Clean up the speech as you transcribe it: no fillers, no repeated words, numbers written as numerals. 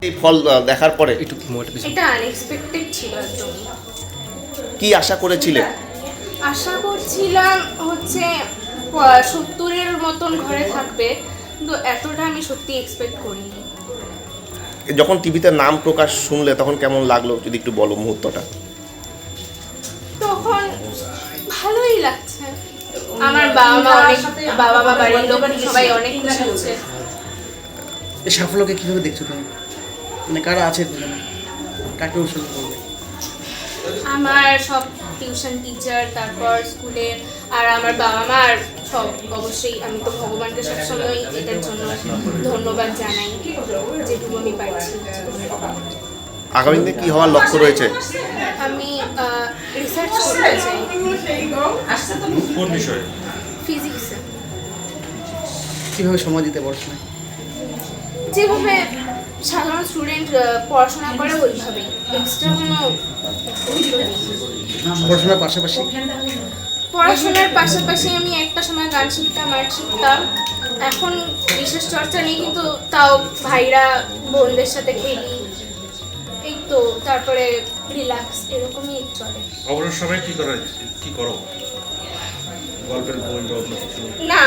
এই ফল দেখার পরে একটু এটা আনএক্সপেক্টেড ছিল একদম। কি আশা করেছিলে? আশা করছিলাম হচ্ছে 70-এর মতন ঘরে থাকবে, কিন্তু এতটা আমি সত্যি এক্সপেক্ট করিনি। যখন টিভিতে নাম প্রকাশ শুনলে তখন কেমন লাগলো যদি একটু বলো মুহূর্তটা। তখন ভালোই লাগছে। আমার বাবা মা বাড়ির লোক সবাই অনেক খুশি হচ্ছে। এই সাফল্যকে কিভাবে দেখছো তুমি? মানে কারা আছে দুজনে, কাকে উৎসর্গ করবে? আমার সব টিউশন টিচার, তারপর স্কুলে, আর আমার বাবা মা, আর সব অবশ্যই আমি তো ভগবানকে সবসময় এটার জন্য ধন্যবাদ জানাই যেটুকু আমি পারছি। আগামী দিনে কি হওয়ার লক্ষ্য রয়েছে? আমি রিসার্চ করতে চাই কোন বিষয়ে? ফিজিক্সে। কিভাবে সময় দিতে পারছো না? যেভাবে সাধারণ স্টুডেন্ট পড়াশোনা করে ওইভাবেই, এক্সট্রা কোনো পড়াশোনার পাশাপাশি পড়াশোনার পাশাপাশি আমি একটা সময় গান শিখতাম, আর্ট শিখতাম। এখন বিশেষ চর্চা নেই, কিন্তু তাও ভাইরা বোনদের সাথে খেলি, এই তো। তারপরে রিল্যাক্স, এরকমই চলে। অবসর সময় কি করো? গল্পের বই বা অন্য কিছু? না।